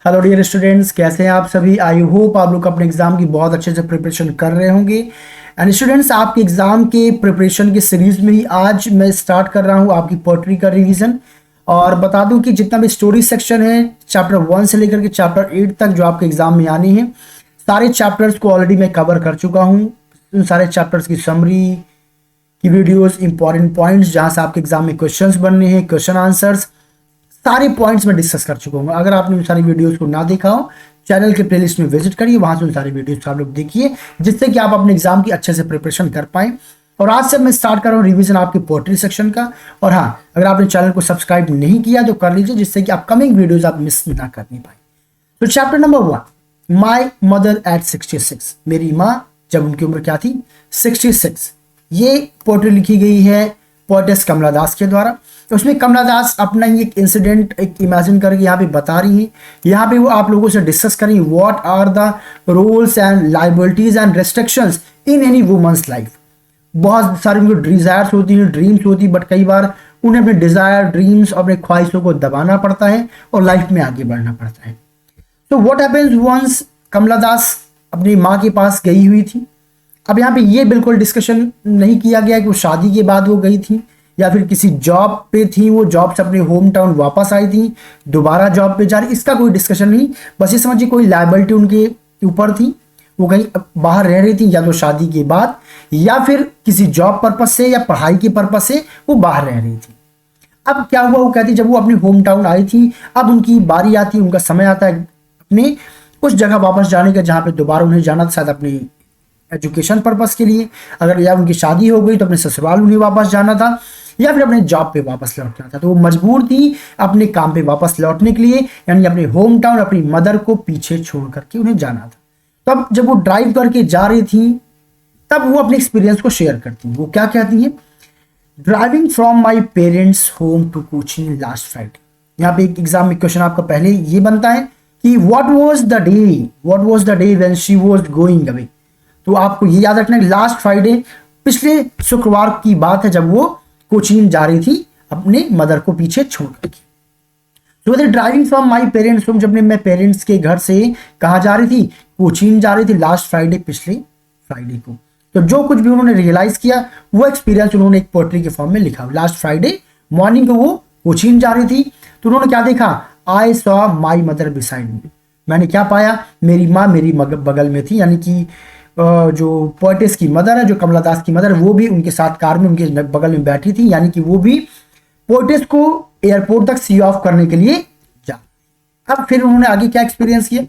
Hello dear students, कैसे हैं आप सभी। आई होप आप लोग अपने एग्जाम की बहुत अच्छे से प्रिपरेशन कर रहे होंगे। एंड स्टूडेंट्स, आपके एग्जाम के प्रिपरेशन की सीरीज में ही आज मैं स्टार्ट कर रहा हूं आपकी पोएट्री का रिवीजन। और बता दूं कि जितना भी स्टोरी सेक्शन है चैप्टर 1 से लेकर के चैप्टर 8 तक जो आपके एग्जाम में आनी है, सारे चैप्टर्स को ऑलरेडी मैं कवर कर चुका हूँ। उन सारे चैप्टर्स की समरी की वीडियोस, इंपॉर्टेंट पॉइंट्स जहां से आपके एग्जाम में क्वेश्चंस बनने हैं, क्वेश्चन आंसर्स, सारे पॉइंट्स में डिस्कस कर चुका हूँ। अगर आपने उन सारी वीडियोस को ना देखा हो, चैनल के प्लेलिस्ट में विजिट करिए, वहां से उन सारी वीडियोस आप लोग देखिए, जिससे कि आप अपने एग्जाम की अच्छे से प्रिपरेशन कर पाए। और आज से मैं स्टार्ट कर रहा हूँ रिवीजन आपके पोएट्री सेक्शन का। और हाँ, अगर आपने चैनल को सब्सक्राइब नहीं किया तो कर लीजिए, जिससे कि अपकमिंग वीडियोज आप मिस ना कर नहीं पाए। तो chapter number 1, my mother eight 66, मेरी माँ जब उनकी उम्र क्या थी, 66। ये पोएट्री लिखी गई है पोएटेस कमला दास के द्वारा। तो उसमें कमला दास अपना ही एक इंसिडेंट एक इमेजिन करके यहाँ पे बता रही है। यहाँ पे वो आप लोगों से डिस्कस करेंगे what are the roles and liabilities and restrictions in any woman's life. बहुत सारी उनकी डिजायर्स होती हैं, ड्रीम्स होती है, बट कई बार उन्हें अपने डिजायर, ड्रीम्स, अपने ख्वाहिशों को दबाना पड़ता है और लाइफ में आगे बढ़ना पड़ता है। तो व्हाट हैपेंस वंस, कमला दास अपनी माँ के पास गई हुई थी। अब यहाँ पे ये बिल्कुल डिस्कशन नहीं किया गया कि वो शादी के बाद वो गई थी या फिर किसी जॉब पे थी, वो जॉब से अपने होम टाउन वापस आई थी, दोबारा जॉब पे जा रही, इसका कोई डिस्कशन नहीं। बस ये समझिए कोई लायबिलिटी उनके ऊपर थी, वो कहीं बाहर रह रही थी, या तो शादी के बाद या फिर किसी जॉब पर्पज से या पढ़ाई के पर्पज से वो बाहर रह रही थी। अब क्या हुआ, वो कहती जब वो अपनी होम टाउन आई थी, अब उनकी बारी आती, उनका समय आता है अपने उस जगह वापस जाने का जहाँ पे दोबारा उन्हें जाना था, शायद अपनी एजुकेशन पर्पस के लिए। अगर या उनकी शादी हो गई तो अपने ससुराल उन्हें वापस जाना था, या फिर अपने जॉब पे वापस लौटना था। तो वो मजबूर थी अपने काम पे वापस लौटने के लिए, यानी अपने होम टाउन, अपनी मदर को पीछे छोड़ करके उन्हें जाना था। तब जब वो ड्राइव करके जा रही थी, तब वो अपने एक्सपीरियंस को शेयर करती हैं। वो क्या कहती हैं, driving from my parents home to Cochin last Friday. यहाँ पे एक एग्जाम में क्वेश्चन आपका पहले ये बनता है कि what was the day when she was going away. तो आपको ये याद रखना है, लास्ट फ्राइडे, पिछले शुक्रवार की बात है, जब वो कोचीन जा रही थी अपने मदर को पीछे छोड़ करके। तो driving from my parents home, जब मैं पेरेंट्स के घर से कहाँ जा रही थी, कोचीन जा रही थी लास्ट फ्राइडे, पिछले फ्राइडे को। तो जो कुछ भी उन्होंने रियलाइज किया वो एक्सपीरियंस उन्होंने एक पोएट्री के फॉर्म में लिखा। लास्ट फ्राइडे मॉर्निंग को वो कोचीन जा रही थी, तो उन्होंने क्या देखा, I saw my mother beside me. मैंने क्या पाया, मेरी माँ मेरी बगल में थी। यानी कि जो पोएटेस की मदर है, जो कमला दास की मदर, वो भी उनके साथ कार में उनके बगल में बैठी थी। यानी कि वो भी पोएटेस को एयरपोर्ट तक सी ऑफ करने के लिए जा। अब फिर उन्होंने आगे क्या एक्सपीरियंस किया,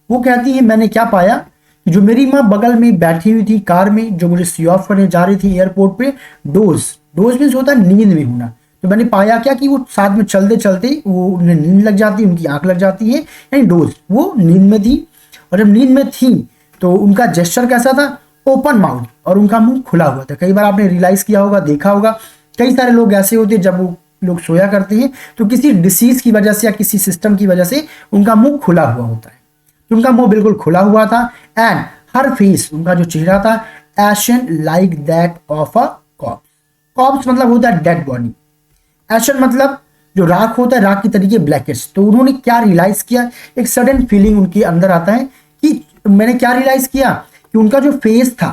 वो कहती है मैंने क्या पाया, जो मेरी माँ बगल में बैठी हुई थी कार में, जो मुझे सी ऑफ करने जा रही थी एयरपोर्ट पे, डोज मीन्स होता है नींद में होना। तो मैंने पाया क्या कि वो साथ में चलते चलते वो उन्हें नींद लग जाती है, उनकी आंख लग जाती है, यानी डोज, वो नींद में थी। और जब नींद में थी तो उनका जेस्चर कैसा था, ओपन माउथ, और उनका मुंह खुला हुआ था। कई बार आपने रियलाइज किया होगा, देखा होगा, कई सारे लोग ऐसे होते हैं जब वो लोग सोया करते हैं तो किसी डिसीज की वजह से या किसी सिस्टम की वजह से उनका मुंह खुला हुआ होता है। तो उनका मुंह बिल्कुल खुला हुआ था। एंड हर फेस, उनका जो चेहरा था, ashen like that of a cops. Cops मतलब होता है डेड बॉडी, एशन मतलब जो राख होता है, राख की तरीके ब्लैकिश। तो उन्होंने क्या रियलाइज किया, एक सडन फीलिंग उनके अंदर आता है कि मैंने क्या रियलाइज किया कि उनका जो फेस था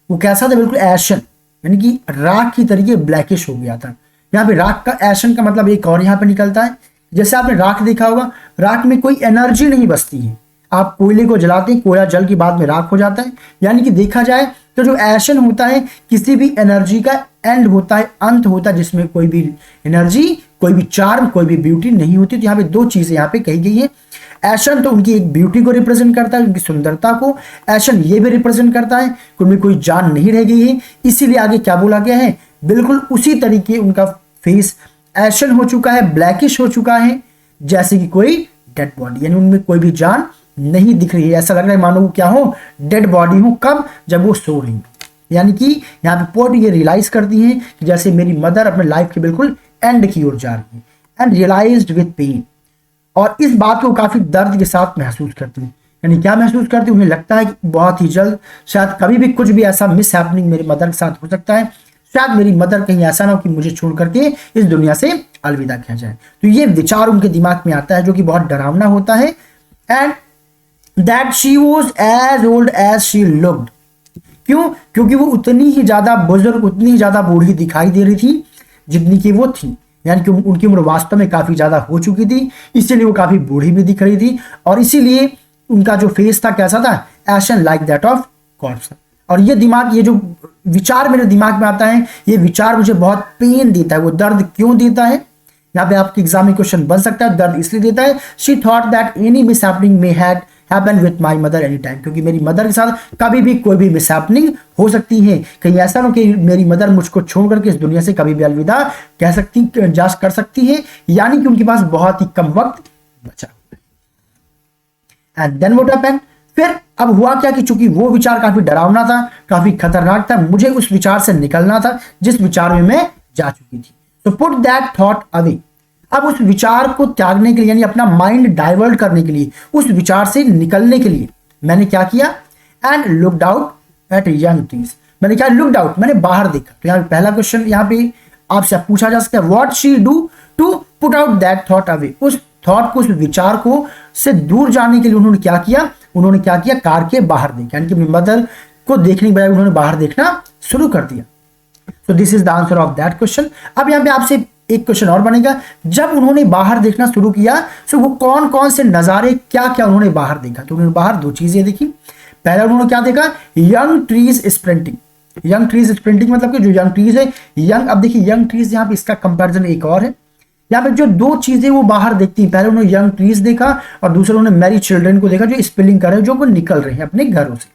वो कैसा था, बिल्कुल एशन, यानी कि राख की तरीके ब्लैकिश हो गया था। यहाँ पे राख का, एशन का मतलब एक और यहाँ पे निकलता है, जैसे आपने राख देखा होगा, राख में कोई एनर्जी नहीं बचती है। आप कोयले को जलाते हैं, कोयला जल के बाद में राख हो जाता है। यानी कि देखा जाए तो जो एशन होता है, किसी भी एनर्जी का एंड होता है, अंत होता है, जिसमें कोई भी एनर्जी, कोई भी चार्म, कोई भी ब्यूटी नहीं होती। तो यहाँ पे दो चीजें यहाँ पे कही गई है। एशन तो उनकी एक ब्यूटी को रिप्रेजेंट करता है, उनकी सुंदरता को। एशन ये भी रिप्रेजेंट करता है कि उनमें कोई जान नहीं रह गई है। इसीलिए आगे क्या बोला गया है, बिल्कुल उसी तरीके उनका फेस एशन हो चुका है, ब्लैकिश हो चुका है, जैसे कि कोई डेड बॉडी, यानी उनमें कोई भी जान नहीं दिख रही है। ऐसा लग रहा है मानो क्या हो, डेड बॉडी हो। कब, जब वो सो रही। यानी कि यहाँ पे पोएट ये रियलाइज करती हैं कि जैसे मेरी मदर अपने लाइफ के बिल्कुल एंड की ओर जा रही है, एंड रियलाइज्ड विद पेन। और इस बात को काफी दर्द के साथ महसूस करती हूँ। यानी क्या महसूस करती हूँ, उन्हें लगता है कि बहुत ही जल्द शायद कभी भी कुछ भी ऐसा मिस हैपनिंग मेरी मदर के साथ हो सकता है। शायद मेरी मदर कहीं ऐसा ना हो कि मुझे छोड़ करके इस दुनिया से अलविदा किया जाए। तो ये विचार उनके दिमाग में आता है, जो कि बहुत डरावना होता है। And that she was as old as she looked. क्यों? क्योंकि वो उतनी ही ज्यादा बुजुर्ग, उतनी ही ज्यादा बूढ़ी दिखाई दे रही थी जितनी कि वो थी, यानी कि उनकी उम्र वास्तव में काफी ज्यादा हो चुकी थी, इसीलिए वो काफी बूढ़ी भी दिख रही थी, और इसीलिए उनका जो फेस था कैसा था, ashen like that of corps. और ये दिमाग, ये जो विचार मेरे दिमाग में आता है, ये विचार मुझे बहुत पेन देता है। वो दर्द क्यों देता है? यहाँ पे आपके एग्जाम में क्वेश्चन बन सकता है, दर्द इसलिए देता है, she thought that any mishappening may had happen with my mother any time, क्योंकि मेरी मदर के साथ कभी भी कोई भी मिसहैपनिंग हो सकती है। कहीं ऐसा ना कि मेरी मदर मुझको छोड़ करके इस दुनिया से कभी भी अलविदा कर सकती है, यानी कि उनके पास बहुत ही कम वक्त बचा। And then what happened? फिर अब हुआ क्या कि चूंकि वो विचार काफी डरावना था, काफी खतरनाक था, मुझे उस विचार से निकलना था जिस विचार में मैं जा चुकी थी। तो पुट दैट थॉट अवे। अब उस विचार को त्यागने के लिए, यानी अपना माइंड डाइवर्ट करने के लिए, उस विचार से निकलने के लिए मैंने क्या किया? And looked out at young trees. मैंने क्या लुक्ड आउट? मैंने बाहर देखा। तो यहाँ पहला क्वेश्चन यहाँ पे आपसे पूछा जा सकता है, what she do to put out that thought away. उस थॉट को, उस विचार को से दूर जाने के लिए उन्होंने क्या किया? उन्होंने क्या किया? कार के बाहर देखा, यानी कि अपनी मदर को देखने के बजाय उन्होंने बाहर देखना शुरू कर दिया। तो this is the answer of that question. अब यहाँ पे आपसे एक क्वेश्चन और बनेगा, जब उन्होंने बाहर देखना शुरू किया तो वो कौन कौन से नजारे, क्या क्या उन्होंने बाहर देखा? तो उन्होंने बाहर दो चीजें देखी। पहला उन्होंने क्या देखा? Young trees sprinting. Young trees sprinting मतलब कि जो यंग ट्रीज है, यंग, अब देखिए यंग ट्रीज, यहाँ पे इसका कंपैरिजन एक और है। यहाँ पे जो दो चीजें वो बाहर देखती हैं, पहले उन्होंने यंग ट्रीज देखा और दूसरा उन्होंने मैरी चिल्ड्रन को देखा जो स्पिलिंग कर रहे हैं, जो वो निकल रहे हैं अपने घरों से।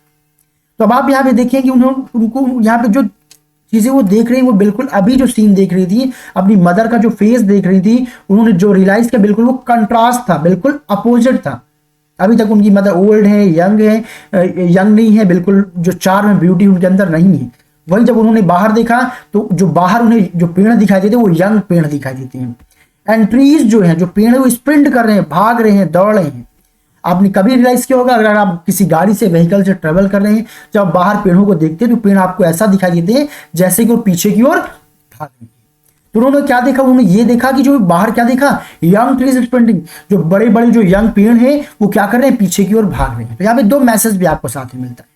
तो अब आप यहाँ पे देखिए कि उनको यहाँ पे जो चीजें वो देख रही हैं, वो बिल्कुल अभी जो सीन देख रही थी, अपनी मदर का जो फेस देख रही थी, उन्होंने जो रियलाइज किया बिल्कुल वो कंट्रास्ट था, बिल्कुल अपोजिट था। अभी तक उनकी मदर ओल्ड है, यंग नहीं है, बिल्कुल जो चार्म है, ब्यूटी उनके अंदर नहीं है। वही जब उन्होंने बाहर देखा तो जो बाहर उन्हें जो पेड़ दिखाई देते वो यंग पेड़ दिखाई देते हैं। एंड ट्रीज जो है, जो पेड़ है, वो स्प्रिंट कर रहे हैं, भाग रहे हैं, दौड़ रहे हैं। आपने कभी रियलाइज किया होगा, अगर आप किसी गाड़ी से, व्हीकल से ट्रेवल कर रहे हैं, जब बाहर पेड़ों को देखते हैं तो पेड़ आपको ऐसा दिखाई देते हैं जैसे कि वो पीछे की ओर भाग रहे हैं। तो उन्होंने क्या देखा? उन्होंने ये देखा कि जो बाहर क्या देखा? Young trees sprinting. जो बड़े बड़े जो यंग पेड़ हैं वो क्या कर रहे हैं? पीछे की ओर भाग रहे हैं। तो यहाँ पे दो मैसेज भी आपको साथ में मिलता है।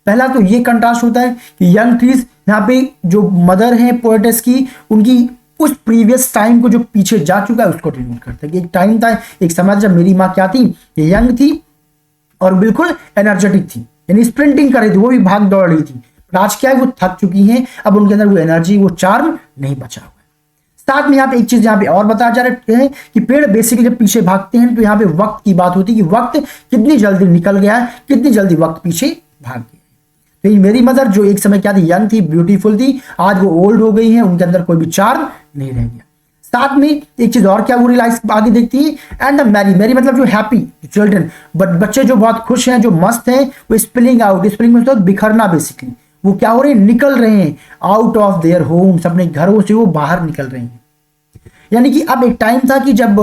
पहला तो ये कंट्रास्ट होता है कि यंग ट्रीज, यहाँ पे जो मदर है पोएटेस की, उनकी उस प्रीवियस टाइम को जो पीछे जा चुका है उसको डिनोट करता है कि एक टाइम था, एक समय जब मेरी माँ क्या थी? ये यंग थी और बिल्कुल एनर्जेटिक थी, यानी स्प्रिंटिंग कर रही थी, वो भी भाग दौड़ रही थी। आज क्या है? वो थक चुकी हैं, अब उनके अंदर वो एनर्जी, वो चार्म नहीं बचा हुआ है। साथ में यहाँ पे एक चीज यहाँ पे और बताया जा रहा है कि पेड़ बेसिकली जब पीछे भागते हैं तो यहाँ पे वक्त की बात होती है कि वक्त कितनी जल्दी निकल गया है, कितनी जल्दी वक्त पीछे भाग गया। तो मेरी मदर जो एक समय क्या थी? यंग थी, ब्यूटीफुल थी, आज वो ओल्ड हो गई है, उनके अंदर कोई भी चार्म नहीं रह गया। साथ में एक चीज और क्या वो रियलाइज आगे देखती है, एंड द मैरी, मैरी मतलब जो हैप्पी चिल्ड्रन, बट बच्चे जो बहुत खुश हैं, जो मस्त हैं, वो स्पिलिंग आउट, स्पिलिंग मतलब बिखरना बेसिकली, वो क्या हो रहे हैं? निकल रहे हैं आउट ऑफ देयर होम्स, अपने घरों से वो बाहर निकल रहे हैं। यानी कि अब एक टाइम था कि जब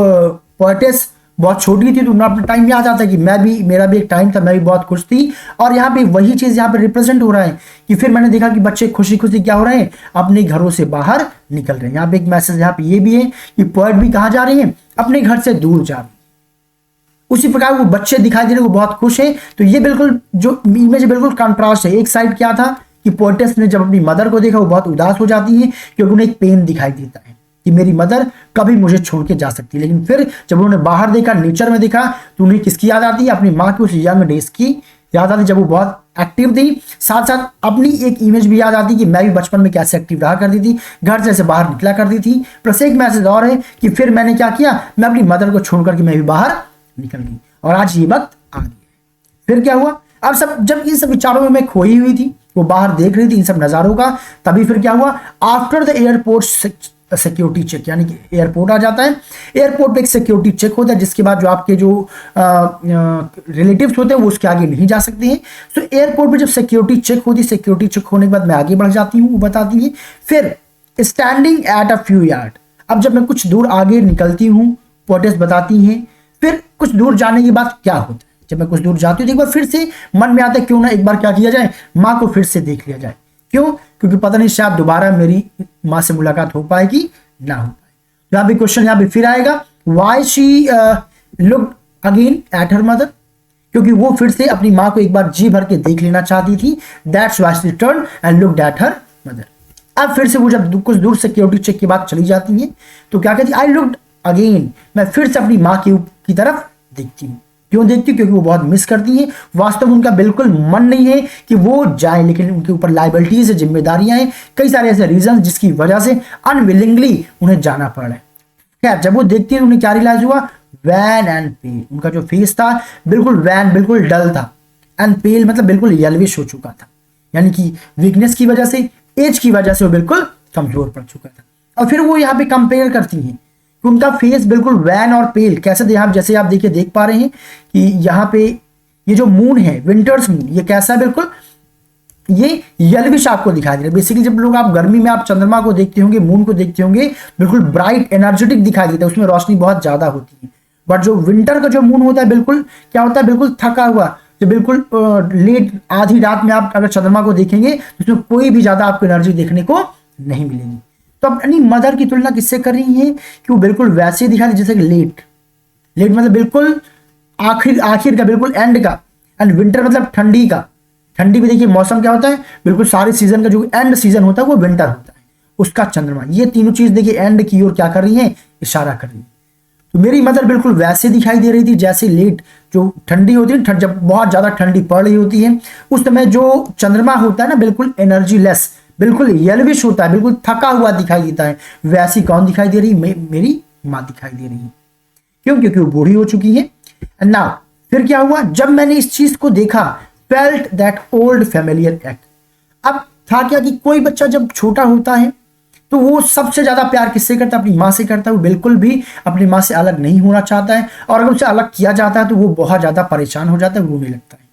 पोएटेस बहुत छोटी थी तो उन्हें अपना टाइम याद आता है कि मेरा भी एक टाइम था, मैं भी बहुत खुश थी। और यहाँ पे वही चीज यहाँ पे रिप्रेजेंट हो रहा है कि फिर मैंने देखा कि बच्चे खुशी खुशी क्या हो रहे हैं? अपने घरों से बाहर निकल रहे हैं। यहाँ पे एक मैसेज यहाँ पे ये भी है कि पोएट भी कहाँ जा रही है? अपने घर से दूर जा रही है। उसी प्रकार वो बच्चे दिखाई दे रहे, वो बहुत खुश है। तो ये बिल्कुल जो इमेज बिल्कुल कंट्रास्ट है। एक साइड क्या था कि पोएटेस ने जब अपनी मदर को देखा वो बहुत उदास हो जाती है क्योंकि उन्हें एक पेन दिखाई देता है कि मेरी मदर कभी मुझे छोड़ के जा सकती है। लेकिन फिर जब उन्होंने बाहर देखा, नेचर में देखा, तो उन्हें किसकी याद आती है? अपनी माँ की उस यंग डेज की याद आती, जब वो बहुत एक्टिव थी। साथ साथ अपनी एक इमेज भी याद आती कि मैं भी बचपन में कैसे एक्टिव रहा करती थी, घर से बाहर निकला करती थी। प्लस एक मैसेज और है कि फिर मैंने क्या किया? मैं अपनी मदर को छोड़ करके मैं भी बाहर निकल गई और आज ये वक्त आ गया। फिर क्या हुआ? अब जब इन सब विचारों में मैं खोई हुई थी, वो बाहर देख रही थी इन सब नजारों का, तभी फिर क्या हुआ? After the airport security check, यानी कि एयरपोर्ट आ जाता है, एयरपोर्ट पे एक सिक्योरिटी चेक होता है जिसके बाद जो आपके जो रिलेटिव्स होते हैं वो उसके आगे नहीं जा सकते हैं। तो एयरपोर्ट पे जब सिक्योरिटी चेक होती है, सिक्योरिटी चेक होने के बाद मैं आगे बढ़ जाती हूँ, बताती है। फिर standing at a few yard, अब जब मैं कुछ दूर आगे निकलती हूँ, पोएटेस बताती हैं, फिर कुछ दूर जाने के बाद क्या होता है? जब मैं कुछ दूर जाती हूँ तो एक बार फिर से मन में आता है क्यों ना एक बार क्या किया जाए? माँ को फिर से देख लिया जाए। क्यों? क्योंकि पता नहीं शायद दोबारा मेरी माँ से मुलाकात हो पाएगी ना हो पाए। यहाँ पे क्वेश्चन यहाँ पे फिर आएगा, why she look again at her mother, क्योंकि वो फिर से अपनी माँ को एक बार जी भर के देख लेना चाहती थी। That's why she turned and looked at her mother. अब फिर से वो जब कुछ दूर सिक्योरिटी चेक के बाद चली जाती है तो क्या कहती है, आई लुक्ड अगेन, मैं फिर से अपनी माँ की तरफ देखती हूँ। क्यों देखती हूँ? क्योंकि वो बहुत मिस करती हैं। वास्तव में उनका बिल्कुल मन नहीं है कि वो जाए, लेकिन उनके ऊपर लाइबिलिटीज है, जिम्मेदारियां हैं, कई सारे ऐसे रीजन जिसकी वजह से अनविलिंगली उन्हें जाना पड़ रहा है। खैर जब वो देखती है उन्हें क्या रियलाइज हुआ, वैन एंड पेल, उनका जो फेस था बिल्कुल वैन, बिल्कुल डल था, एंड पेल मतलब बिल्कुल येल्विश हो चुका था, यानी कि वीकनेस की वजह से, एज की वजह से वो बिल्कुल कमजोर पड़ चुका था। और फिर वो यहाँ पे कंपेयर करती हैं कि उनका फेस बिल्कुल वैन और पेल कैसे थे। आप जैसे आप देखिए देख पा रहे हैं कि यहाँ पे ये जो मून है, विंटर्स मून, ये कैसा है, बिल्कुल ये येल्विश आपको दिखाई दे रहा है। बेसिकली जब लोग आप गर्मी में आप चंद्रमा को देखते होंगे, मून को देखते होंगे, बिल्कुल ब्राइट एनर्जेटिक दिखाई देता है, उसमें रोशनी बहुत ज्यादा होती है। बट जो विंटर का जो मून होता है बिल्कुल क्या होता है, बिल्कुल थका हुआ, जो बिल्कुल लेट आधी रात में आप अगर चंद्रमा को देखेंगे तो उसमें कोई भी ज्यादा आपको एनर्जी देखने को नहीं मिलेगी। तो अपनी मदर की तुलना किससे कर रही है कि वो बिल्कुल वैसे दिखा रही जैसे कि लेट मतलब बिल्कुल आखिर का, बिल्कुल एंड का। एंड विंटर मतलब ठंडी का। ठंडी में देखिए मौसम क्या होता है, बिल्कुल सारे सीजन का जो एंड सीजन होता है वो विंटर होता है, उसका चंद्रमा। ये तीनों चीज देखिए एंड की ओर क्या कर रही है, इशारा कर रही है। तो मेरी मदर बिल्कुल वैसे दिखाई दे रही थी जैसे लेट जो ठंडी होती है, जब बहुत ज्यादा ठंडी पड़ रही होती है उस समय जो चंद्रमा होता है ना बिल्कुल एनर्जी लेस, बिल्कुल येल्विश होता है, बिल्कुल थका हुआ दिखाई देता है। वैसी कौन दिखाई दे रही, मेरी माँ दिखाई दे रही है। क्यों? क्योंकि वो बूढ़ी हो चुकी है। एंड नाउ फिर क्या हुआ, जब मैंने इस चीज को देखा, felt that old familiar act. अब था क्या कि कोई बच्चा जब छोटा होता है तो वो सबसे ज्यादा प्यार किससे करता है, अपनी माँ से करता है। वो बिल्कुल भी अपनी माँ से अलग नहीं होना चाहता है, और अगर उसे अलग किया जाता है तो वो बहुत ज्यादा परेशान हो जाता है, रोने लगता है।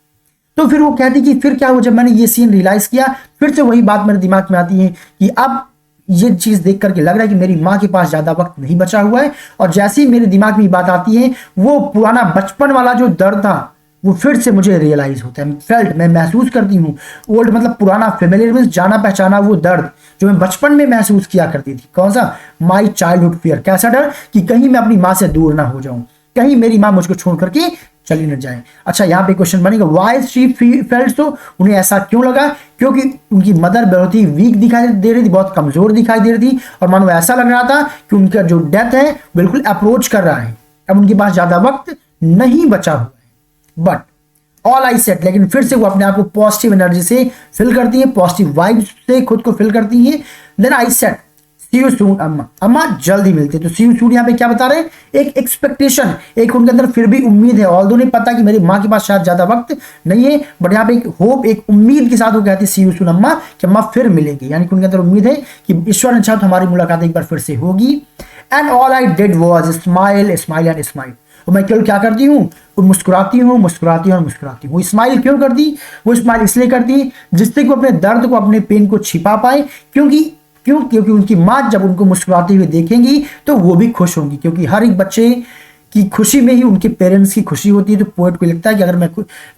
तो फिर वो कहती कि फिर क्या हुआ, जब मैंने ये सीन रियलाइज किया, फिर से वही बात मेरे दिमाग में आती है कि अब ये चीज देख करके लग रहा है कि मेरी माँ के पास ज्यादा वक्त नहीं बचा हुआ है। और जैसे ही मेरे दिमाग में बात आती है, वो पुराना बचपन वाला जो दर्द था वो फिर से मुझे रियलाइज होता है। फेल्ट, मैं महसूस करती हूँ। ओल्ड मतलब पुराना, फेमिलियर मींस जाना पहचाना वो दर्द जो मैं बचपन में महसूस किया करती थी। कौन सा? My childhood fear. कैसा डर कि कहीं मैं अपनी माँ से दूर ना हो जाऊं, कहीं मेरी माँ मुझको छोड़ करके चली न जाए। अच्छा, यहाँ पे क्वेश्चन बनेगा, वाई शी फेल्ट सो, उन्हें ऐसा क्यों लगा? क्योंकि उनकी मदर बहुत ही वीक दिखाई दे रही थी, बहुत कमजोर दिखाई दे रही थी, और मानो ऐसा लग रहा था कि उनका जो डेथ है बिल्कुल अप्रोच कर रहा है, अब उनके पास ज्यादा वक्त नहीं बचा हुआ है। बट ऑल आई सेट, लेकिन फिर से वो अपने आप को पॉजिटिव एनर्जी से फिल करती है, पॉजिटिव वाइब्स से खुद को फिल करती है। Then I set see you soon अम्मा, अम्मा जल्द ही मिलते। तो सी यू सून यहाँ पे क्या बता रहे हैं, एक एक्सपेक्टेशन, एक उनके अंदर फिर भी उम्मीद है। ऑल्दो नहीं पता कि मेरी माँ के पास शायद ज्यादा वक्त नहीं है, बट यहाँ पे एक होप, एक उम्मीद के साथ वो कहती है सी यू सून अम्मा, कि अम्मा फिर मिलेगी। यानी कि उनके अंदर उम्मीद है कि ईश्वर ने चाहा तो हमारी मुलाकात एक बार फिर से होगी। And all I did was smile, smile and smile. और मैं केवल क्या करती हूँ, मुस्कुराती हूँ, मुस्कुराती हूँ और मुस्कुराती हूँ। वो स्माइल क्यों करती? वो स्माइल इसलिए करती है जिससे कि वो अपने दर्द को, अपने पेन को छिपा पाए। क्योंकि उनकी माँ जब उनको मुस्कुराते हुए देखेंगी तो वो भी खुश होंगी, क्योंकि हर एक बच्चे की खुशी में ही उनके पेरेंट्स की खुशी होती है। तो पोएट को लगता है कि अगर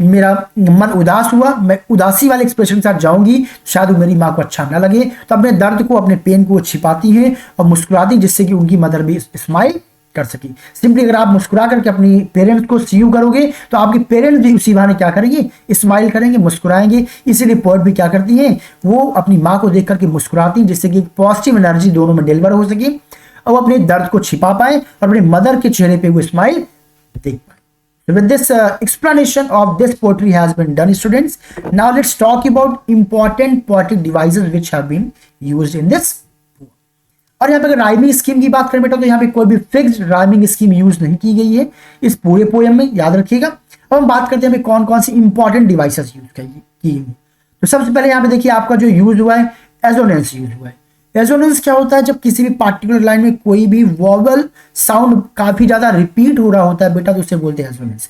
मेरा मन उदास हुआ, मैं उदासी वाले एक्सप्रेशन के साथ जाऊंगी, शायद वो मेरी माँ को अच्छा ना लगे, तो अपने दर्द को, अपने पेन को छिपाती है और मुस्कुराती, जिससे कि उनकी मदर भी स्माइल कर सकी। सिंपली अगर आप मुस्कुरा करके अपनी पेरेंट्स को सी यू करोगे तो आपके पेरेंट्स भी उसी बहाने क्या करेंगे, स्माइल करेंगे, मुस्कुराएंगे। इसीलिए पोएट भी क्या करती हैं, वो अपनी माँ को देख करके मुस्कुराती हैं, जिससे कि पॉजिटिव एनर्जी दोनों में डिलीवर हो सके और वो अपने दर्द को छिपा पाए और अपने मदर के चेहरे पे वो स्माइल देख पाए। So with this explanation of this poetry has been done, students. Now let's talk about important poetic devices which have been used in this. और यहाँ पे अगर राइमिंग स्कीम की बात करें बेटा, तो यहाँ पे कोई भी फिक्स्ड राइमिंग स्कीम यूज नहीं की गई है इस पूरे पोएम में, याद रखिएगा। अब हम बात करते हैं कौन कौन सी इंपॉर्टेंट डिवाइसेस यूज की गई है। तो सबसे पहले यहाँ पे देखिए आपका जो यूज हुआ है, एजोनेंस यूज हुआ है। एजोनेंस क्या होता है, जब किसी भी पार्टिकुलर लाइन में कोई भी वॉवल साउंड काफी ज्यादा रिपीट हो रहा होता है बेटा, तो उसे बोलते हैं एजोनेंस।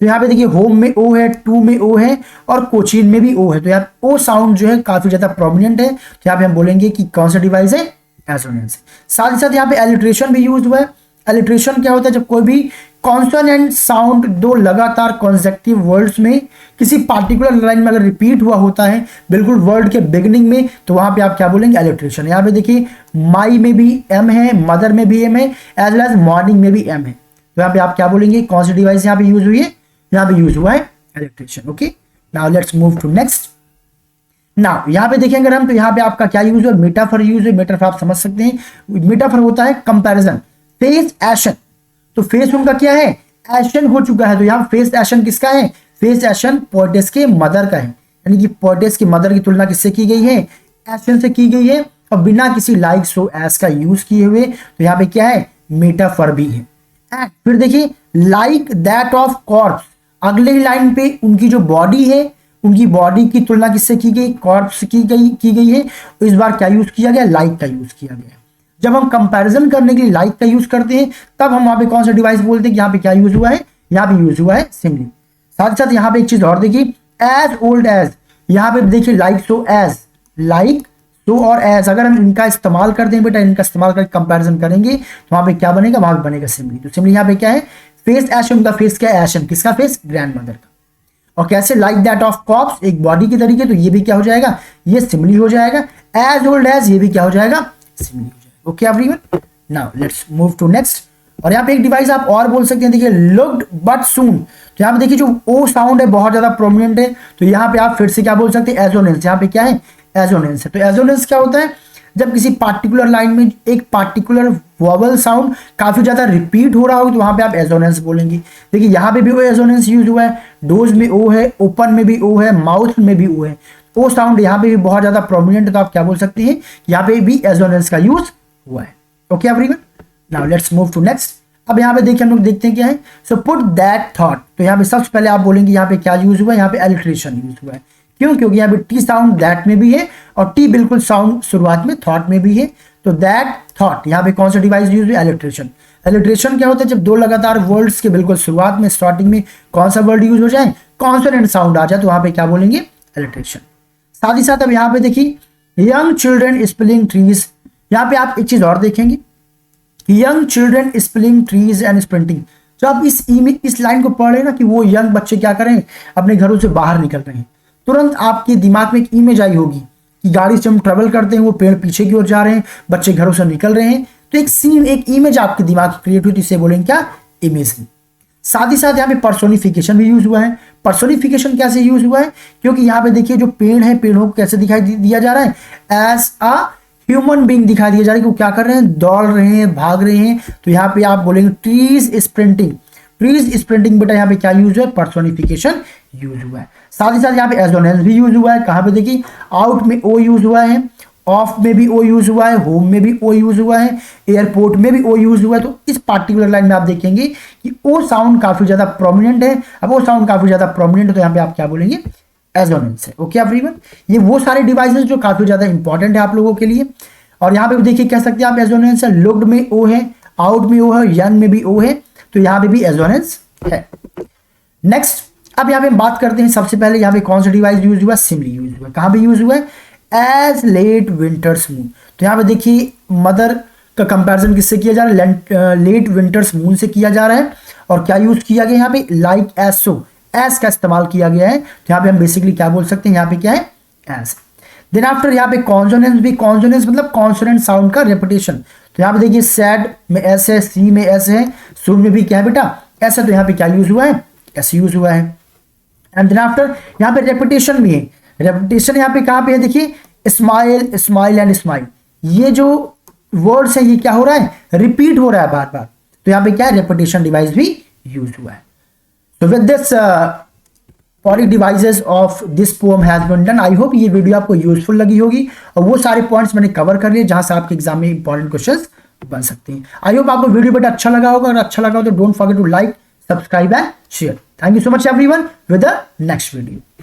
तो यहाँ पे देखिए होम में ओ है, टू में ओ है और कोचीन में भी ओ है, तो यार ओ साउंड जो है काफी ज्यादा प्रोमिनेंट है। तो यहाँ पे हम बोलेंगे कि कौन सा डिवाइस है, एजोनेंस। साथ ही साथ यहाँ पे एलिट्रेशन भी यूज हुआ है। एलिट्रेशन क्या होता है, जब कोई भी कॉन्सोनेंट साउंड दो लगातार कॉन्सेक्टिव वर्ड्स में किसी पार्टिकुलर लाइन में अगर रिपीट हुआ होता है बिल्कुल वर्ड के बिगिनिंग में, तो वहां पे आप क्या बोलेंगे, एलिट्रेशन। यहाँ पे देखिए माई में भी एम है, मदर में भी एम है, एज वेल एज मॉर्निंग में भी एम है। तो यहाँ पे आप क्या बोलेंगे, कौन सी डिवाइस यहाँ पे यूज हुई है, यहाँ पे यूज हुआ है electrician. Okay, now let's move to next. नाउ यहाँ पे देखेंगे अगर हम, तो यहाँ पे आपका क्या यूज है, मेटाफर यूज है। मेटाफर आप समझ सकते हैं, मेटाफर होता है कंपैरिजन, फेस एक्शन। तो फेस उनका क्या है, एक्शन हो चुका है, तो यहाँ फेस एक्शन किसका है, फेस एक्शन पोएटिस के मदर का है, यानी कि पोएटिस की मदर की तुलना किससे की गई है, एक्शन से की गई है, और बिना किसी लाइक सो एस का यूज किए हुए, तो यहाँ पे क्या है, मेटाफर भी है। फिर देखिए लाइक दैट ऑफ कॉर्प्स, अगले ही लाइन पे उनकी जो बॉडी है, उनकी बॉडी की तुलना किससे की गई, कॉर्प्स की गई है। तो इस बार क्या यूज किया गया, लाइक का यूज किया गया। जब हम कंपैरिजन करने के लिए लाइक का यूज करते हैं, तब हम वहां पे कौन सा डिवाइस बोलते हैं कि यहाँ पे क्या यूज हुआ है, यहाँ पे यूज हुआ है सिमिली। साथ ही साथ यहाँ पे एक चीज और देखिए, एज ओल्ड एज, यहाँ पे देखिए like so as, like so और एज, अगर हम इनका इस्तेमाल करते हैं बेटा, इनका इस्तेमाल करके कंपैरिजन करेंगे, तो वहां पे क्या बनेगा, वहां पे बनेगा सिमिली। तो सिमिली यहाँ पे क्या है, फेस एक्शन का फेस क्या है, एक्शन किसका, फेस ग्रैंडमदर का। और कैसे, लाइक दैट ऑफ कॉप्स, एक बॉडी के तरीके, तो ये भी क्या हो जाएगा, ये सिमिली हो जाएगा। एज ओल्ड एज, ये भी क्या हो जाएगा, सिमिली हो जाएगा। Okay everyone, now let's move to next. और यहाँ पे एक डिवाइस आप और बोल सकते हैं, देखिए लुक्ड बट सून। तो यहाँ पे देखिए जो ओ साउंड है बहुत ज्यादा प्रोमिनेंट है, तो यहाँ पे आप फिर से क्या बोल सकते हैं, एजोनेंस। यहाँ पे क्या है, एजोनेंस है। तो एजोनेंस क्या होता है, जब किसी पार्टिकुलर लाइन में एक पार्टिकुलर वोवल साउंड काफी ज्यादा रिपीट हो रहा हो, तो वहां पे आप एजोनेंस बोलेंगे। देखिए यहाँ पे भी ओ एजोनेंस यूज हुआ है, डोज में ओ है, ओपन में भी ओ है, माउथ में भी ओ है। ओ साउंड यहाँ पे भी बहुत ज्यादा प्रोमिनेंट है, तो आप क्या बोल सकते हैं, यहाँ पे भी एजोनेंस का यूज हुआ है। Okay everyone, now let's move to next. अब यहाँ पे देखिए हम लोग देखते हैं क्या है, सो पुट दैट थॉट। तो यहाँ पे सबसे पहले आप बोलेंगे यहाँ पे क्या यूज हुआ है, यहाँ पे एलिट्रेशन यूज हुआ है। क्यों, क्योंकि यहाँ पे टी साउंड दैट में भी है, और टी बिल्कुल साउंड शुरुआत में थॉट में भी है। तो दैट थॉट, यहाँ पे कौन सा डिवाइस यूज हुआ, एलिट्रेशन। एलिट्रेशन क्या होता है, जब दो लगातार वर्ड्स के बिल्कुल शुरुआत में, स्टार्टिंग में कौन सा वर्ड यूज हो जाए, कॉन्सोनेंट साउंड आ जाए, तो वहां पे क्या बोलेंगे, एलिट्रेशन। साथ ही साथ अब यहाँ पे देखिए यंग चिल्ड्रन स्पेलिंग ट्रीज, यहाँ पे आप एक चीज और देखेंगे, young children spelling trees and sprinting. जब आप इस लाइन को पढ़ रहे हैं ना, कि वो यंग बच्चे क्या करें, अपने घरों से बाहर निकल रहे हैं, तुरंत आपके दिमाग में एक इमेज आई होगी कि गाड़ी से हम ट्रेवल करते हैं, वो पेड़ पीछे की ओर जा रहे हैं, बच्चे घरों से निकल रहे हैं, तो एक सीन, एक इमेज आपके दिमाग की क्रिएट हुई, तो इसे बोलेंगे क्या, इमेजिंग। साथ ही साथ यहाँ पे पर्सोनिफिकेशन भी यूज हुआ है। पर्सोनिफिकेशन कैसे यूज हुआ है, क्योंकि यहाँ पे देखिए जो पेड़ है, पेड़ों को कैसे दिखाई दिया जा रहा है, एज अ ह्यूमन बीइंग दिखाई दिया जा रहा है कि वो क्या कर रहे हैं, दौड़ रहे हैं, भाग रहे हैं। तो यहाँ पे आप बोलेंगे ट्रीज स्प्रिंटिंग। ट्रीज स्प्रिंटिंग बेटा यहाँ पे क्या यूज हुआ है, पर्सोनिफिकेशन यूज हुआ है। साथ ही साथ यहाँ पे एजोनेंस भी यूज हुआ है। कहाँ पे देखिए, आउट में ओ यूज हुआ है, ऑफ में भी ओ यूज हुआ है, होम में भी ओ यूज हुआ है, एयरपोर्ट में भी ओ यूज हुआ है। तो इस पार्टिकुलर लाइन में आप देखेंगे कि ओ साउंड काफी ज्यादा प्रोमिनेंट है। अब ओ साउंड काफी ज्यादा प्रोमिनेंट है, तो यहाँ पे आप क्या बोलेंगे, एजोनेंस है। ओके एवरीवन, ये वो सारे डिवाइसेस जो काफी ज्यादा इंपॉर्टेंट है आप लोगों के लिए। और यहाँ पे भी देखिए कह सकते हैं आप एजोनेंस है, लुक्ड में ओ है, आउट में ओ है, यंग में भी ओ है, तो यहाँ पे भी एजोनेंस है। नेक्स्ट, अब यहाँ पे हम बात करते हैं, सबसे पहले यहाँ पे कौन सा डिवाइस यूज हुआ, सिमिली यूज हुआ है। कहाँ पे यूज हुआ है, एज लेट विंटर्स मून। तो यहाँ पे देखिए मदर का कंपैरिजन किससे किया जा रहा है, लेट विंटर्स मून से किया जा रहा है। और क्या यूज किया गया यहाँ पे, लाइक एज सो, एज का इस्तेमाल किया गया है। तो यहाँ पे हम बेसिकली क्या बोल सकते हैं, यहाँ पे क्या है, एज। देन आफ्टर यहाँ पे कॉन्सोनेंस भी, कॉन्सोनेंस मतलब कॉन्सोनेंट साउंड का रेपिटेशन। तो यहाँ पे देखिए सैड में एस है, सी में एस है, सून में भी क्या है बेटा, एस है। तो यहाँ पे क्या यूज हुआ है, एस यूज हुआ है। एंड देन आफ्टर यहाँ पे रेपिटेशन भी है। रेपिटेशन यहाँ पे कहाँ पे है, देखिए स्माइल, स्माइल एंड स्माइल, ये जो वर्ड्स है ये क्या हो रहा है, रिपीट हो रहा है बार बार। तो यहाँ पे क्या है, रेपिटेशन डिवाइस भी यूज हुआ है। तो with this poetic devices of this poem has been done. I hope ये वीडियो आपको यूजफुल लगी होगी, और वो सारे पॉइंट्स मैंने कवर कर लिए जहां से आपके एग्जाम में इंपॉर्टेंट क्वेश्चंस बन सकते हैं। आई होप आपको वीडियो बेटा अच्छा लगा होगा। अगर अच्छा लगा हो तो don't forget to like, subscribe and share. Thank you so much everyone, with the next video.